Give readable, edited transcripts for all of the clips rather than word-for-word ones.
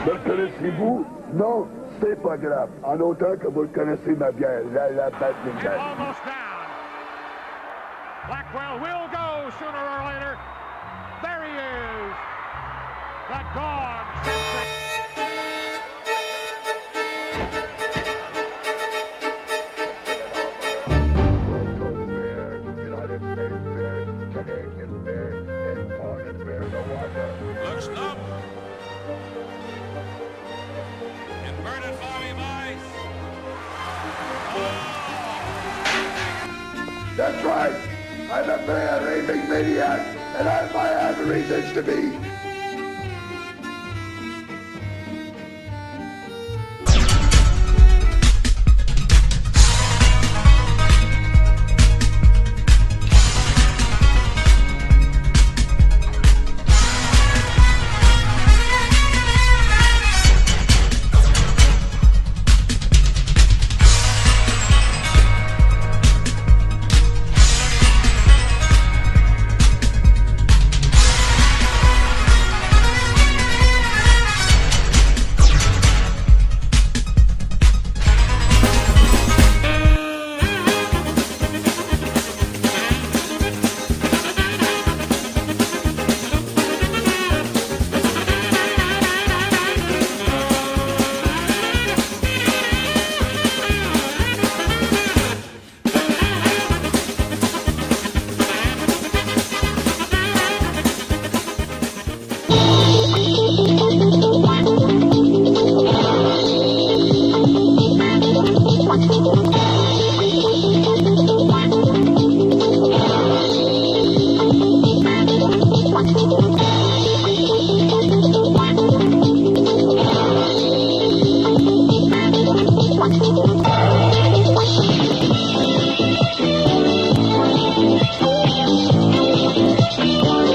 Me connaissez-vous? Non, c'est pas grave. En autant que vous connaissez ma bière, la Badminton. Almost down. Blackwell will go sooner or later. There he is. The dog. Looks up. Inverted body vice. That's right. I'm a bear raving maniac, and I might have reasons to be.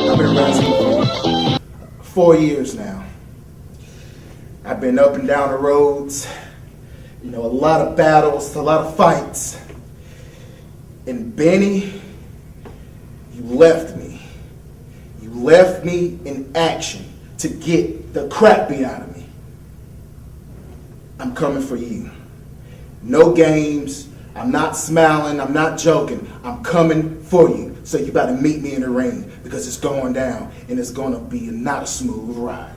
I've been wrestling for 4 years now. I've been up and down the roads, a lot of battles, a lot of fights. And Benny, you left me. You left me in action to get the crap beat out of me. I'm coming for you. No games. I'm not smiling. I'm not joking. I'm coming for you. So you got to meet me in the ring because it's going down and it's going to be not a smooth ride.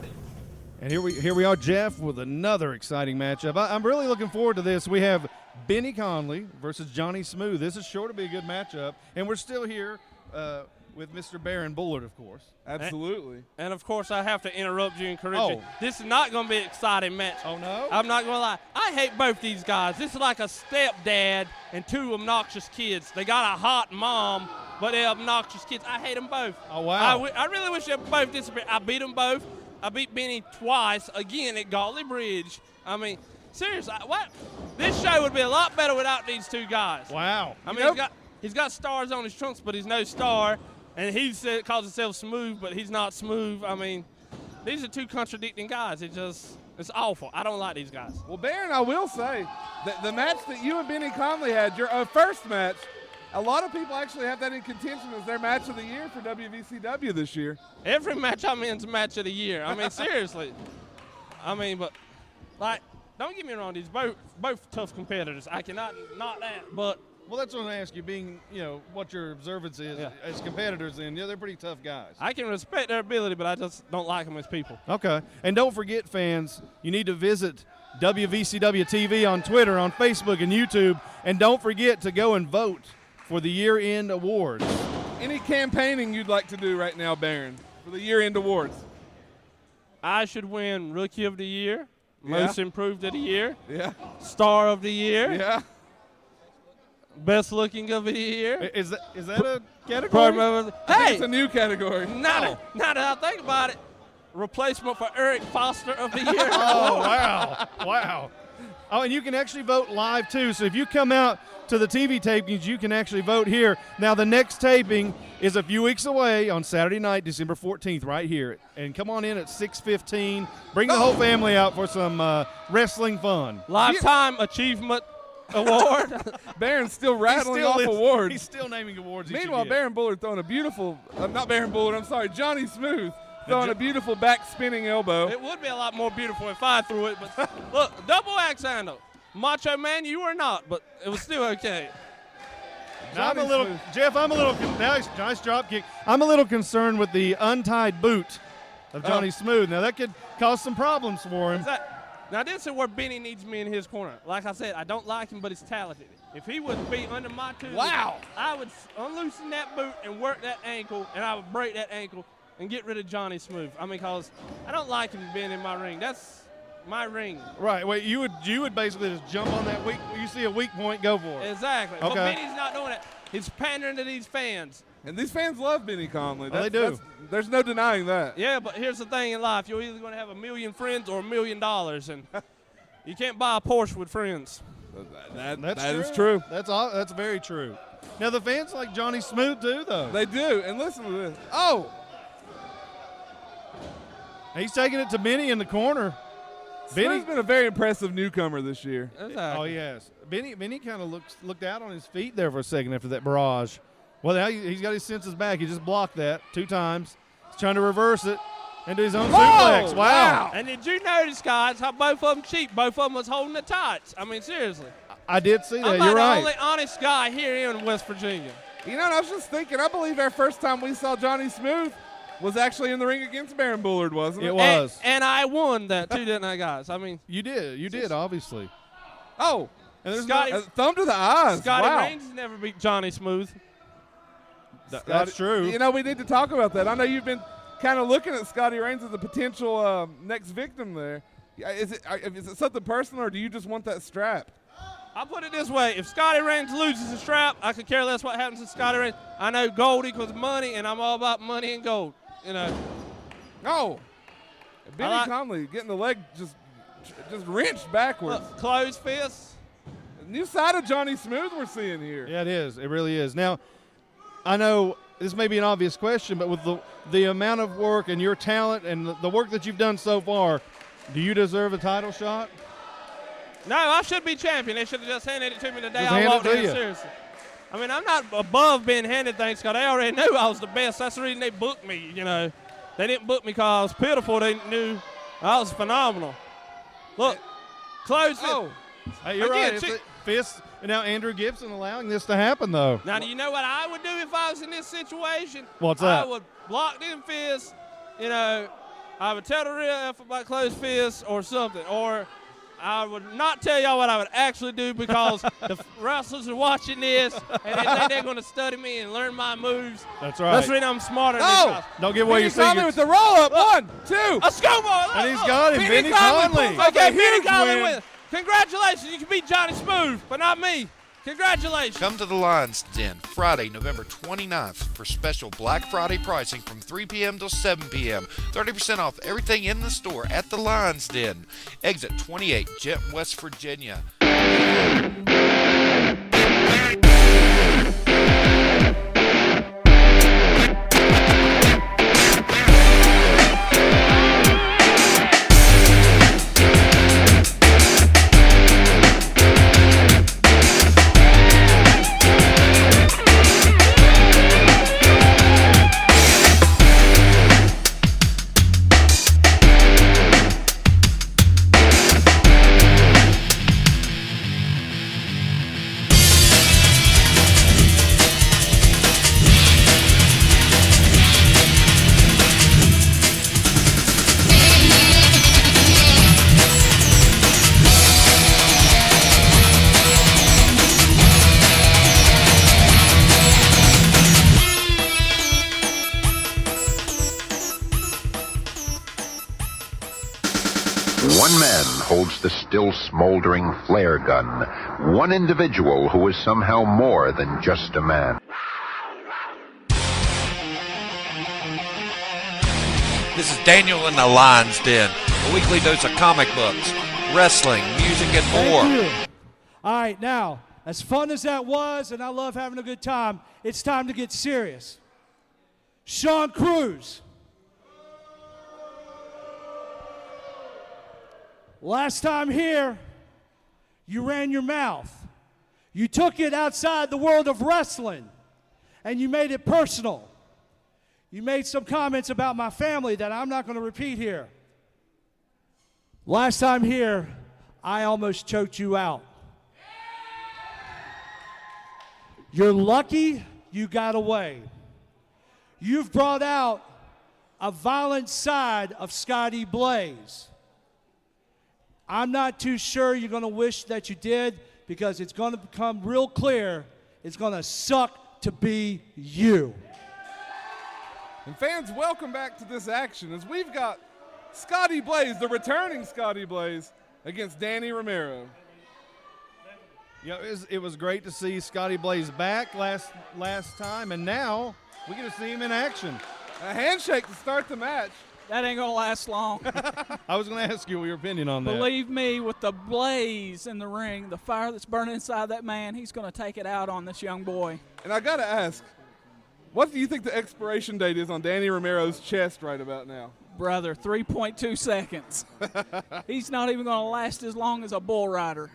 And here we are, Jeff, with another exciting matchup. I'm really looking forward to this. We have Benny Conley versus Johnny Smooth. This is sure to be a good matchup. And we're still here with Mr. Baron Bullard, of course. Absolutely. And of course, I have to interrupt you and correct you. This is not going to be an exciting match. Oh, no? I'm not going to lie. I hate both these guys. This is like a stepdad and two obnoxious kids. They got a hot mom, but they're obnoxious kids. I hate them both. Oh, wow. I really wish they both disappeared. I beat them both. I beat Benny twice, again, at Gauley Bridge. I mean, seriously, what? This show would be a lot better without these two guys. Wow. I mean, he's got stars on his trunks, but he's no star. And he calls himself smooth, but he's not smooth. I mean, these are two contradicting guys. It's awful. I don't like these guys. Well, Baron, I will say that the match that you and Benny Conley had, your first match, a lot of people actually have that in contention as their match of the year for WVCW this year. Every match I'm in is a match of the year. I mean, seriously. I mean, but, like, don't get me wrong. These both tough competitors. I cannot not that, but. Well, that's what I ask you, being, what your observance is as competitors, and they're pretty tough guys. I can respect their ability, but I just don't like them as people. Okay. And don't forget, fans, you need to visit WVCW TV on Twitter, on Facebook, and YouTube, and don't forget to go and vote for the year-end awards. Any campaigning you'd like to do right now, Baron, for the year-end awards? I should win Rookie of the Year, Most Improved of the Year, Star of the Year. Yeah. Best looking of the year. Is that a category? Hey, it's a new category. Now that I think about it, replacement for Eric Foster of the year. Oh, wow. Oh, and you can actually vote live, too. So if you come out to the TV tapings, you can actually vote here. Now, the next taping is a few weeks away on Saturday night, December 14th, right here. And come on in at 6:15. Bring the whole family out for some wrestling fun. Lifetime Achievement Award. Baron's still rattling off awards. He's still naming awards. Meanwhile, Baron Bullard throwing a beautiful, not Baron Bullard, I'm sorry, Johnny Smooth throwing a beautiful back spinning elbow. It would be a lot more beautiful if I threw it, but look, double axe handle. Macho Man, you are not, but it was still okay. Now Jeff, nice drop kick. I'm a little concerned with the untied boot of Johnny Smooth. Now, that could cause some problems for him. Now, this is where Benny needs me in his corner. Like I said, I don't like him, but he's talented. If he would be under my tutelage, I would unloosen that boot and work that ankle, and I would break that ankle and get rid of Johnny Smooth. I mean, because I don't like him being in my ring. That's my ring. Right. Wait, you would basically just jump on that weak. You see a weak point, go for it. Exactly. Okay. But Benny's not doing it. He's pandering to these fans. And these fans love Benny Conley. They do. There's no denying that. Yeah, but here's the thing in life. You're either going to have 1 million friends or $1 million, and you can't buy a Porsche with friends. That is true. That's very true. Now, the fans like Johnny Smooth, too, though. They do. And listen to this. Oh! He's taking it to Benny in the corner. Benny's been a very impressive newcomer this year. Exactly. Oh, yes. Benny kind of looked out on his feet there for a second after that barrage. Well, now he's got his senses back. He just blocked that 2 times. He's trying to reverse it and do his own suplex. Wow. And did you notice, guys, how both of them cheap? Both of them was holding the tights. I mean, seriously. I did see that. I'm You're not right. the only honest guy here in West Virginia. You know, and I was just thinking, I believe our first time we saw Johnny Smooth was actually in the ring against Baron Bullard, wasn't it? It was. And I won that, too, didn't I, guys? I mean. You did, obviously. Oh. And there's Scotty, thumb to the eyes. Scotty wow. Reigns never beat Johnny Smooth. That's true. You know, we need to talk about that. I know you've been kind of looking at Scotty Reigns as a potential next victim there. Is it something personal, or do you just want that strap? I'll put it this way. If Scotty Reigns loses the strap, I could care less what happens to Scotty Reigns. I know gold equals money, and I'm all about money and gold. You know. Oh. Benny Conley getting the leg just wrenched backwards. Look, closed fist. New side of Johnny Smooth we're seeing here. Yeah, it is. It really is. Now, I know this may be an obvious question, but with the amount of work and your talent and the work that you've done so far, do you deserve a title shot? No, I should be champion. They should have just handed it to me the day Just I hand it walked to in. you. Seriously. I mean, I'm not above being handed things because they already knew I was the best. That's the reason they booked me, you know. They didn't book me because I was pitiful. They knew I was phenomenal. Look, close it. Oh. Hey, you're right. It's fist. And now Andrew Gibson allowing this to happen, though. Now, do you know what I would do if I was in this situation? What's that? I would block them fists. You know, I would tell the ref about closed fists or something. Or I would not tell y'all what I would actually do because the wrestlers are watching this and they think they're going to study me and learn my moves. That's right. That's the reason I'm smarter than these guys. Don't give away your Benny Conley secrets. with the roll-up. 1, 2. A schoolboy. And he's got him. Benny Conley Conley. pulls Okay, a Benny huge Conley win. wins. Congratulations. You can beat Johnny Smooth, but not me. Congratulations. Come to the Lions Den Friday, November 29th for special Black Friday pricing from 3 p.m. till 7 p.m. 30% off everything in the store at the Lions Den. Exit 28, Jet, West Virginia. One man holds the still smoldering flare gun. One individual who is somehow more than just a man. This is Daniel in the Lions Den, a weekly dose of comic books, wrestling, music, and more. Thank you. All right, now, as fun as that was, and I love having a good time, it's time to get serious. Sean Cruz. Last time here, you ran your mouth. You took it outside the world of wrestling, and you made it personal. You made some comments about my family that I'm not going to repeat here. Last time here, I almost choked you out. You're lucky you got away. You've brought out a violent side of Scotty Blaze. I'm not too sure you're going to wish that you did, because it's going to become real clear it's going to suck to be you. And fans, welcome back to this action as we've got Scotty Blaze, the returning Scotty Blaze, against Danny Romero. Yeah, it was great to see Scotty Blaze back last time, and now we get to see him in action. A handshake to start the match. That ain't going to last long. I was going to ask you your opinion on that. Believe me, with the blaze in the ring, the fire that's burning inside that man, he's going to take it out on this young boy. And I got to ask, what do you think the expiration date is on Danny Romero's chest right about now? Brother, 3.2 seconds. He's not even going to last as long as a bull rider.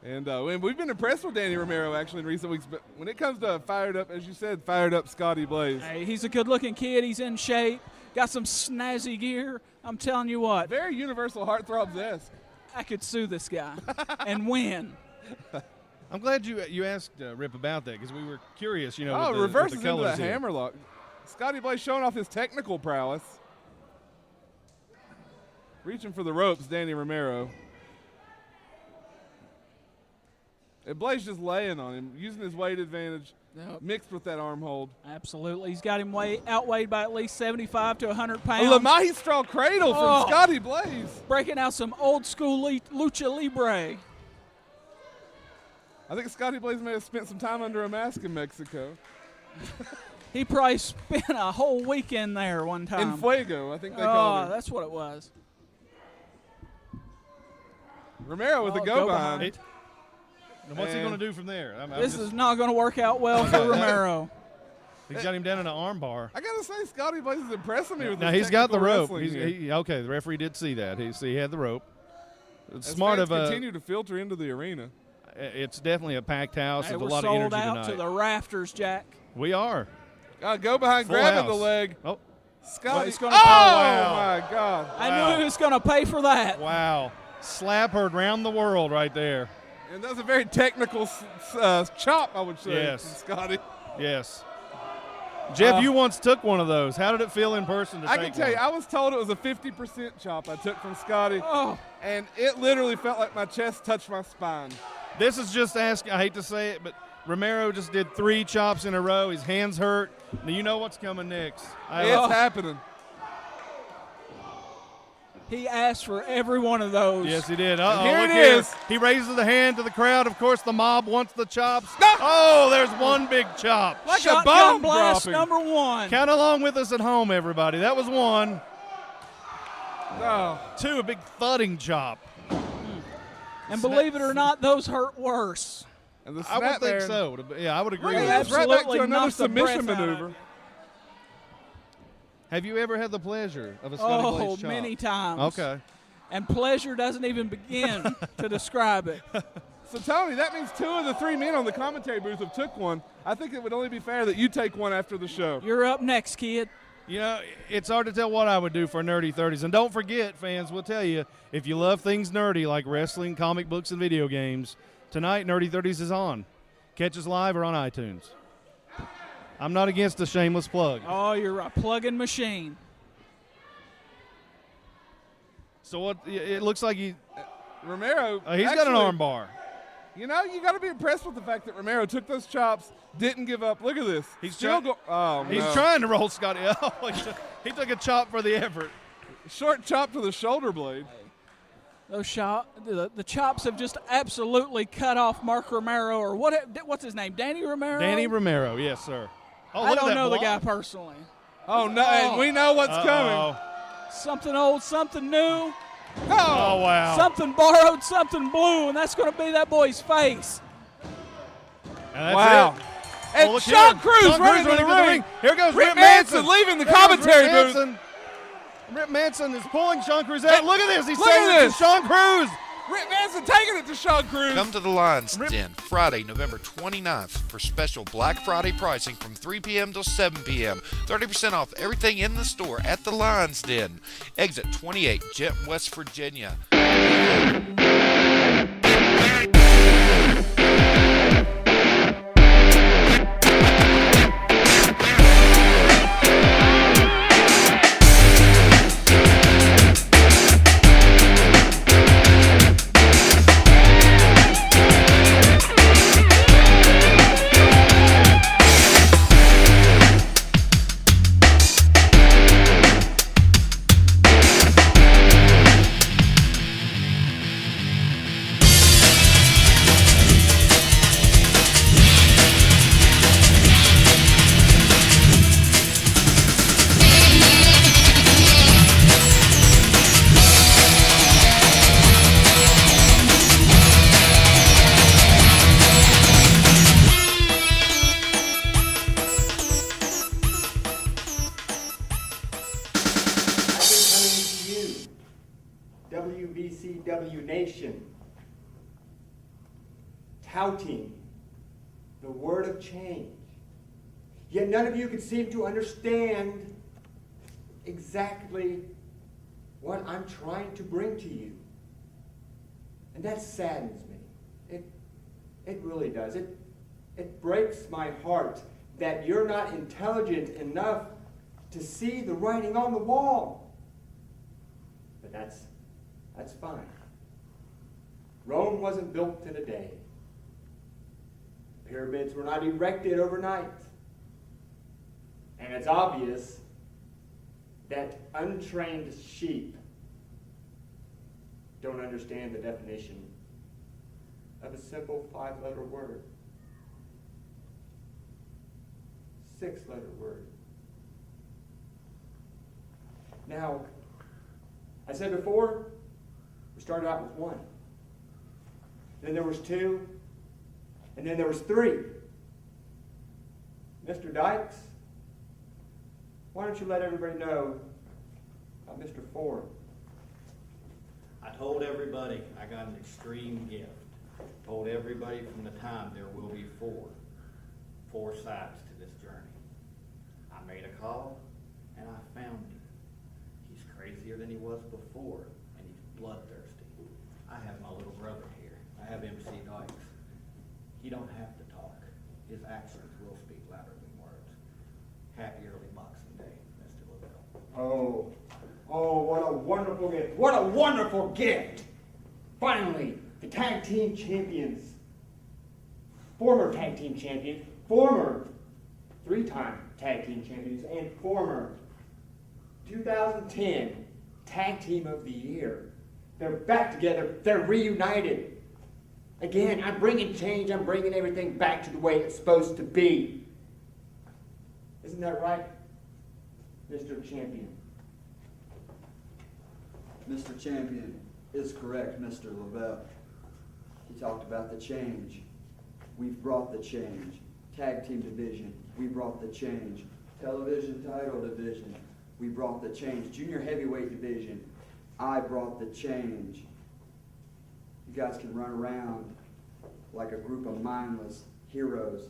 And we've been impressed with Danny Romero, actually, in recent weeks. But when it comes to fired up, as you said, fired up Scotty Blaze. Hey, he's a good-looking kid. He's in shape. Got some snazzy gear. I'm telling you what. Very Universal Heartthrobs-esque. I could sue this guy and win. I'm glad you asked Rip about that, because we were curious, you know. Oh, with the, reverses with the into that colors here. hammerlock. Scotty Blaze showing off his technical prowess. Reaching for the ropes, Danny Romero. And Blaze just laying on him, using his weight advantage, mixed with that arm hold. Absolutely. He's got him outweighed by at least 75 to 100 pounds. A Lamahi straw cradle from Scotty Blaze. Breaking out some old school lucha libre. I think Scotty Blaze may have spent some time under a mask in Mexico. He probably spent a whole weekend there one time. In Fuego, I think they called it. That's what it was. Romero with a go behind. And what's he going to do from there? This is not going to work out well for Romero. He's got him down in an arm bar. I got to say, Scotty Blaze is impressing me with now his he's got the rope. wrestling Okay, the referee did see that. He had the rope. It's As smart fans of continue to filter into the arena. It's definitely a packed house. Hey, There's a we're lot of sold energy out tonight. to the rafters, Jack. We are. Go behind, Full grabbing house. the leg. Oh, Scotty. Well, my God. I knew he was going to pay for that. Wow. Slap heard round the world right there. And that's a very technical chop, I would say, Yes. from Scotty. Yes. Jeff, you once took one of those. How did it feel in person to I take can tell one? you, I was told it was a 50% chop I took from Scotty. Oh. And it literally felt like my chest touched my spine. This is just asking, I hate to say it, but Romero just did 3 chops in a row. His hands hurt. Now you know what's coming next. It's happening. He asked for every one of those. Yes, he did. And here look it here. is. He raises the hand to the crowd. Of course, the mob wants the chops. No. Oh, there's one big chop. Shotgun blast number 1. Count along with us at home, everybody. That was 1. No. 2, a big thudding chop. And believe it or not, those hurt worse. And the I would snap think there. so. Yeah, I would agree Look with at that. this, right back Absolutely to another knocked the breath submission out of maneuver. it. Have you ever had the pleasure of a Scotty Blaze chop? Many times. Okay. And pleasure doesn't even begin to describe it. So, Tony, that means 2 of the 3 men on the commentary booth have took one. I think it would only be fair that you take one after the show. You're up next, kid. You know, it's hard to tell what I would do for Nerdy 30s. And don't forget, fans, we'll tell you, if you love things nerdy like wrestling, comic books, and video games, tonight Nerdy 30s is on. Catch us live or on iTunes. I'm not against a shameless plug. Oh, you're a plug-in machine. So what? It looks like Romero. he's got an arm bar. You know, you got to be impressed with the fact that Romero took those chops, didn't give up. Look at this. He's still He's trying to roll Scotty. Oh, he took a chop for the effort. Short chop to the shoulder blade. Those the chops have just absolutely cut off Mark Romero, or what's his name? Danny Romero? Danny Romero, yes, sir. Oh, I look at don't that know block. the guy personally. Oh, no, and we know what's coming. Something old, something new. Oh, wow. Something borrowed, something blue, and that's going to be that boy's face. And that's wow. it. And look Sean here. Cruz Sean running Cruz to the ring. Here goes Rip Manson leaving the There goes commentary Rip booth. Manson. Rip Manson is pulling Sean Cruz out. Look at this. He's Look saying at this to Sean Cruz. Rick Manson taking it to Sean Cruz. Come to the Lions Den Friday, November 29th for special Black Friday pricing from 3 p.m. till 7 p.m. 30% off everything in the store at the Lions Den. Exit 28, Jet, West Virginia. wvcw Nation, touting the word of change. Yet none of you could seem to understand exactly what I'm trying to bring to you. And that saddens me. It really does. It breaks my heart that you're not intelligent enough to see the writing on the wall. But that's fine. Rome wasn't built in a day. Pyramids were not erected overnight. And it's obvious that untrained sheep don't understand the definition of a simple 5-letter word. 6-letter word. Now, I said before, we started out with 1. Then there was 2. And then there was 3. Mr. Dykes, why don't you let everybody know about Mr. 4? I told everybody I got an extreme gift. Told everybody from the time there will be 4 sides to this journey. I made a call and I found him. He's crazier than he was before, and he's bloodthirsty. I have my little brother here. I have MC Dykes. He don't have to talk. His actions will speak louder than words. Happy early Boxing Day, Mr. Lavelle. Oh, what a wonderful gift. What a wonderful gift. Finally, the tag team champions. Former tag team champions. Former 3-time tag team champions. And former 2010 tag team of the year. They're back together. They're reunited. Again, I'm bringing change. I'm bringing everything back to the way it's supposed to be. Isn't that right, Mr. Champion? Mr. Champion is correct, Mr. Lavelle. He talked about the change. We've brought the change. Tag team division, we brought the change. Television title division, we brought the change. Junior heavyweight division, I brought the change. You guys can run around like a group of mindless heroes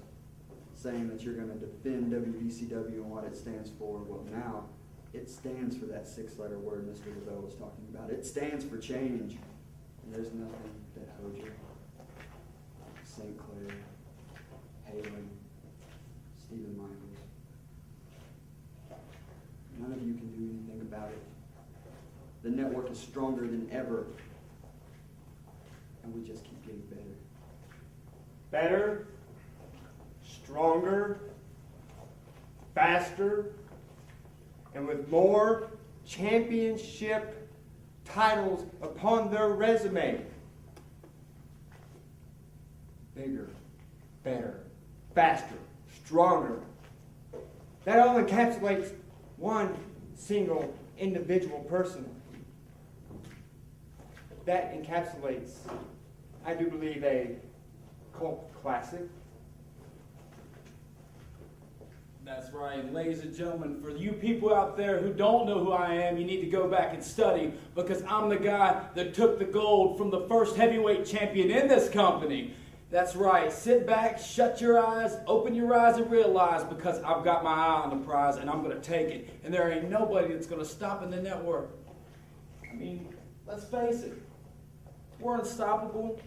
saying that you're going to defend WVCW and what it stands for. Well, now it stands for that 6-letter word Mr. Lavelle was talking about. It stands for change. And there's nothing that Hozier, St. Clair, Halen, Stephen Michaels, none of you can do anything about it. The network is stronger than ever. And we just keep getting better. Better, stronger, faster, and with more championship titles upon their resume. Bigger, better, faster, stronger. That all encapsulates one single individual person. That encapsulates, I do believe, a cult classic. That's right. And ladies and gentlemen, for you people out there who don't know who I am, you need to go back and study, because I'm the guy that took the gold from the first heavyweight champion in this company. That's right. Sit back, shut your eyes, open your eyes, and realize, because I've got my eye on the prize and I'm going to take it. And there ain't nobody that's going to stop in the network. I mean, let's face it. We're unstoppable,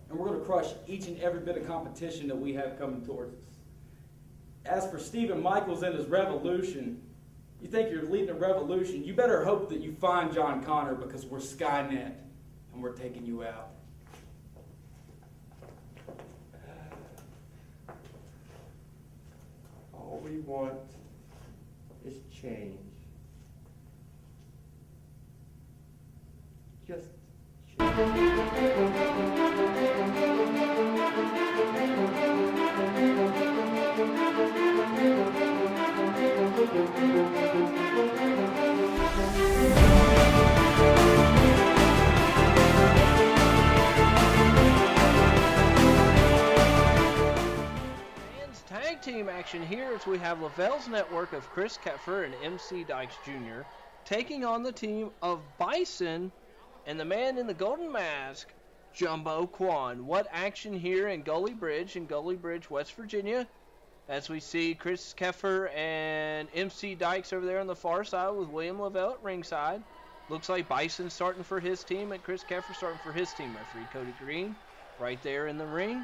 and we're going to crush each and every bit of competition that we have coming towards us. As for Stephen Michaels and his revolution, you think you're leading a revolution, you better hope that you find John Connor, because we're Skynet, and we're taking you out. All we want is change. Just Tag team action here as we have Lavelle's network of Chris Kepfer and MC Dykes Jr. taking on the team of Bison and the man in the golden mask, Jumbo Quan. What action here in Gully Bridge, West Virginia, as we see Chris Kepfer and MC Dykes over there on the far side with William Lavelle at ringside. Looks like Bison starting for his team and Chris Kepfer starting for his team. Referee Cody Green right there in the ring.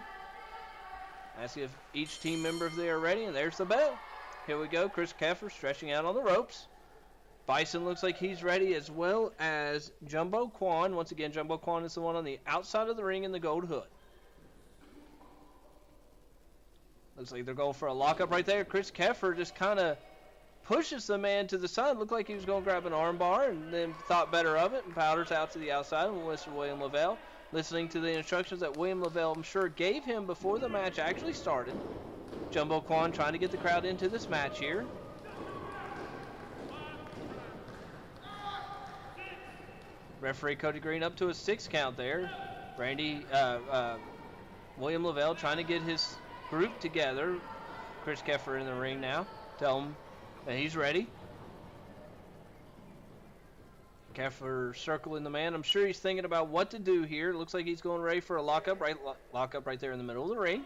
Ask if each team member if they are ready, and there's the bell. Here we go. Chris Kepfer stretching out on the ropes. Bison looks like he's ready, as well as Jumbo Quan. Once again, Jumbo Quan is the one on the outside of the ring in the gold hood. Looks like they're going for a lockup right there. Chris Kepfer just kind of pushes the man to the side. Looked like he was going to grab an arm bar, and then thought better of it and powders out to the outside with Mr. William Lavelle. Listening to the instructions that William Lavelle, I'm sure, gave him before the match actually started. Jumbo Quan trying to get the crowd into this match here. Referee Cody Green up to a 6 count there. William Lavelle trying to get his group together. Chris Kepfer in the ring now. Tell him that he's ready. Kepfer circling the man. I'm sure he's thinking about what to do here. Looks like he's going ready for a lockup right there in the middle of the ring.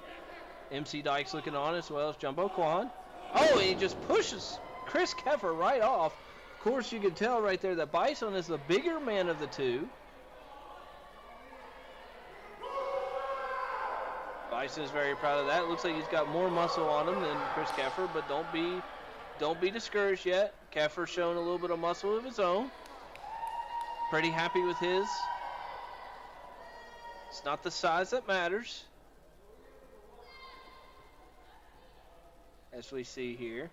MC Dykes looking on, as well as Jumbo Quan. Oh, he just pushes Chris Kepfer right off. Of course, you can tell right there that Bison is the bigger man of the two. Bison is very proud of that. Looks like he's got more muscle on him than Chris Kepfer, but don't be discouraged yet. Kepfer's showing a little bit of muscle of his own. Pretty happy with his. It's not the size that matters. As we see here.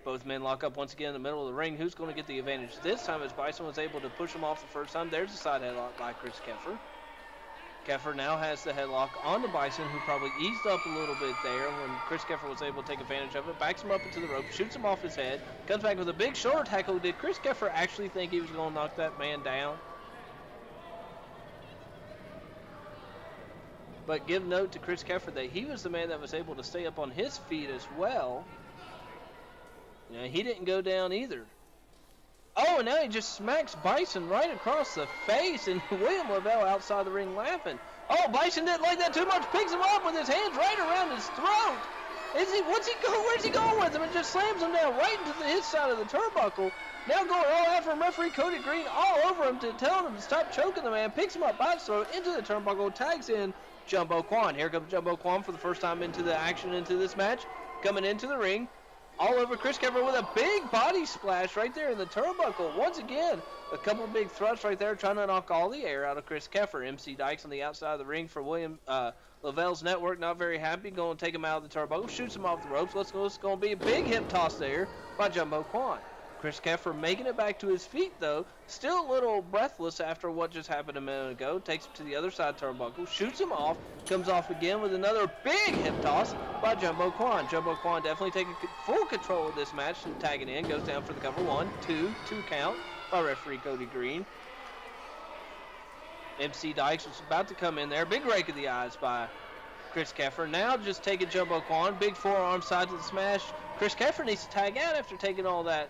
Both men lock up once again in the middle of the ring. Who's going to get the advantage this time, as Bison was able to push him off the first time? There's a side headlock by Chris Kepfer. Kepfer now has the headlock on the Bison, who probably eased up a little bit there when Chris Kepfer was able to take advantage of it. Backs him up into the rope, shoots him off his head, comes back with a big shoulder tackle. Did Chris Kepfer actually think he was going to knock that man down? But give note to Chris Kepfer that he was the man that was able to stay up on his feet as well. You know, he didn't go down either. Oh, and now he just smacks Bison right across the face, and William Lavelle outside the ring laughing. Oh, Bison didn't like that too much. Picks him up with his hands right around his throat. Where's he going with him? And just slams him down right into his side of the turnbuckle. Now going all out from referee Cody Green all over him to tell him to stop choking the man. Picks him up by his throat into the turnbuckle, tags in Jumbo Quan. Here comes Jumbo Quan for the first time into the action into this match. Coming into the ring. All over Chris Kepfer with a big body splash right there in the turnbuckle. Once again, a couple of big thrusts right there trying to knock all the air out of Chris Kepfer. MC Dykes on the outside of the ring for William Lavelle's network. Not very happy. Going to take him out of the turnbuckle. Shoots him off the ropes. It's going to be a big hip toss there by Jumbo Quan. Chris Kepfer making it back to his feet, though. Still a little breathless after what just happened a minute ago. Takes him to the other side turnbuckle. Shoots him off. Comes off again with another big hip toss by Jumbo Quan. Jumbo Quan definitely taking full control of this match and tagging in. Goes down for the cover. 1, 2 count by referee Cody Green. MC Dykes was about to come in there. Big rake of the eyes by Chris Keffer. Now just taking Jumbo Quan. Big forearm side to the smash. Chris Keffer needs to tag out after taking all that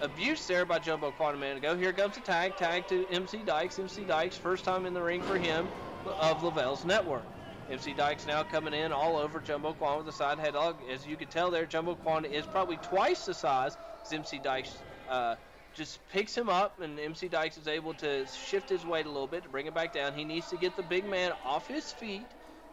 abuse there by Jumbo Quan a minute ago. Here comes the tag. Tag to MC Dykes. MC Dykes, first time in the ring for him of Lavelle's Network. MC Dykes now coming in all over Jumbo Quan with a side headlock. As you can tell there, Jumbo Quan is probably twice the size as MC Dykes just picks him up, and MC Dykes is able to shift his weight a little bit to bring him back down. He needs to get the big man off his feet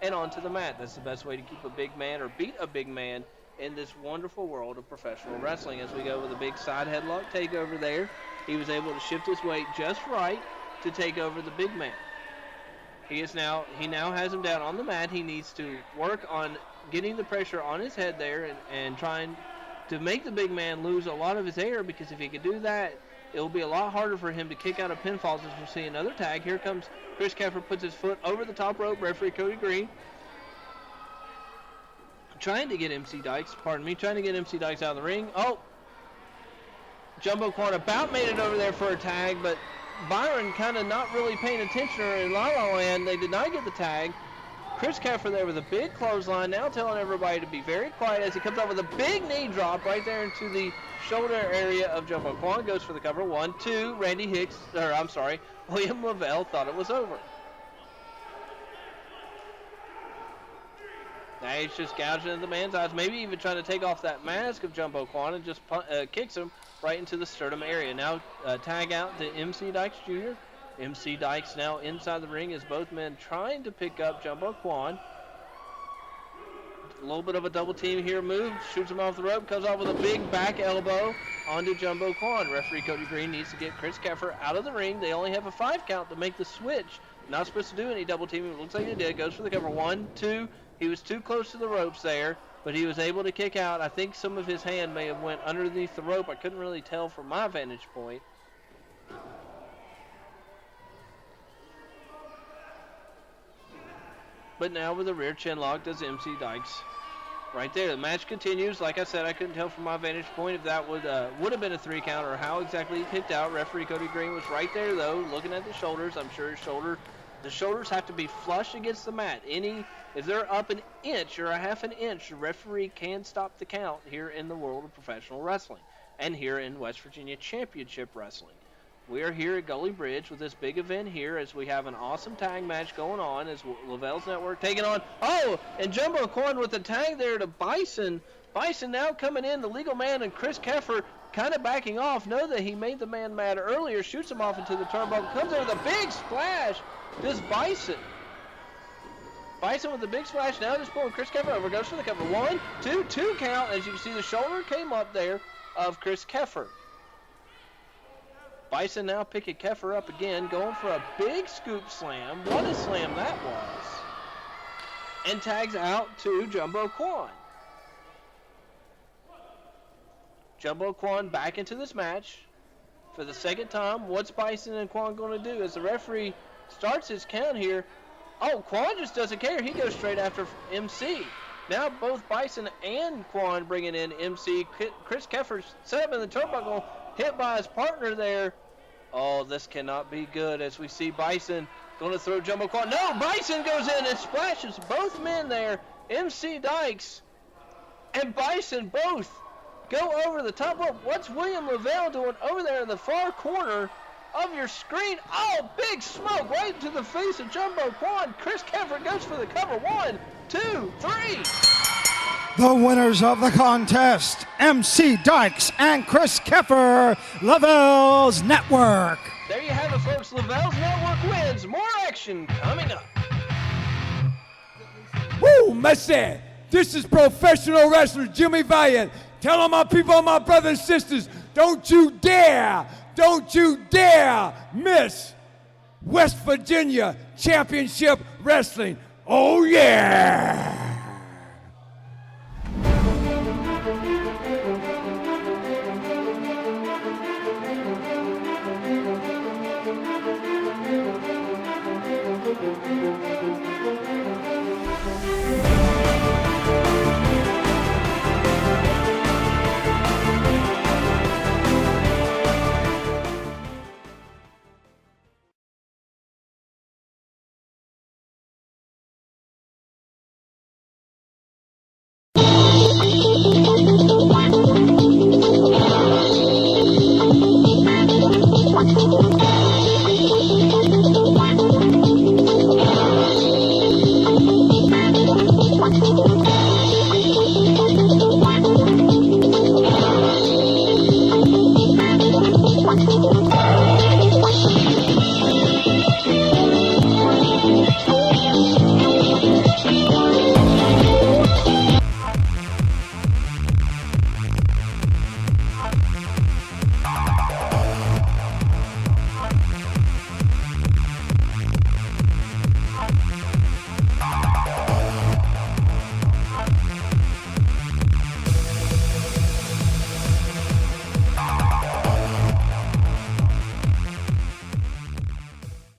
and onto the mat. That's the best way to keep a big man or beat a big man in this wonderful world of professional wrestling. As we go with a big side headlock takeover there, he was able to shift his weight just right to take over the big man. He now has him down on the mat. He needs to work on getting the pressure on his head there and trying to make the big man lose a lot of his air, because if he could do that, it'll be a lot harder for him to kick out of pinfalls. As we'll see another tag. Here comes Chris Keffer, puts his foot over the top rope. Referee Cody Green trying to get MC Dykes out of the ring. Oh, Jumbo Quan about made it over there for a tag, but Byron kind of not really paying attention, or in La La Land, they did not get the tag. Chris Keffer there with a big clothesline, now telling everybody to be very quiet as he comes out with a big knee drop right there into the shoulder area of Jumbo Quan. Goes for the cover. 1, 2. William Lavelle thought it was over. Now he's just gouging at the man's eyes, maybe even trying to take off that mask of Jumbo Quan, and just kicks him right into the sternum area. Now tag out to MC Dykes Jr. MC Dykes now inside the ring as both men trying to pick up Jumbo Quan. A little bit of a double team here move, shoots him off the rope, comes off with a big back elbow onto Jumbo Quan. Referee Cody Green needs to get Chris Keffer out of the ring. They only have a 5 count to make the switch. Not supposed to do any double teaming. It looks like he did. Goes for the cover. 1, 2. He was too close to the ropes there, but he was able to kick out. I think some of his hand may have went underneath the rope. I couldn't really tell from my vantage point. But now with a rear chin lock does MC Dykes. Right there, the match continues. Like I said, I couldn't tell from my vantage point if that would have been a 3 count or how exactly he kicked out. Referee Cody Green was right there though, looking at the shoulders. I'm sure the shoulders have to be flush against the mat. If they're up an inch or a half an inch, the referee can stop the count here in the world of professional wrestling and here in West Virginia Championship Wrestling. We are here at Gully Bridge with this big event here as we have an awesome tag match going on as Lavelle's Network taking on. Oh, and Jumbo Quan with the tag there to Bison. Bison now coming in, the legal man, and Chris Keffer kind of backing off. Know that he made the man mad earlier, shoots him off into the turnbuckle, comes in with a big splash. This Bison with the big splash, now just pulling Chris Keffer over, goes for the cover. 1, 2, 2 count. As you can see, the shoulder came up there of Chris Keffer. Bison now picking Keffer up again, going for a big scoop slam. What a slam that was. And tags out to Jumbo Quan. Jumbo Quan back into this match for the second time. What's Bison and Quan going to do? As the referee starts his count here, oh, Quan just doesn't care. He goes straight after MC. Now both Bison and Quan bringing in MC. Chris Keffer set up in the turnbuckle, hit by his partner there. Oh, this cannot be good as we see Bison going to throw Jumbo Quan. No, Bison goes in and splashes both men there. MC Dykes and Bison both go over the top rope. What's William Lavelle doing over there in the far corner of your screen? Oh, big smoke right to the face of Jumbo Quan. Chris Keffer goes for the cover. 1, 2, 3. The winners of the contest, MC Dykes and Chris Keffer, Lavelle's Network. There you have it, folks. Lavelle's Network wins. More action coming up. Woo, Messi. This is professional wrestler Jimmy Valiant. Tell all my people, my brothers and sisters, don't you dare miss West Virginia Championship Wrestling. Oh, yeah.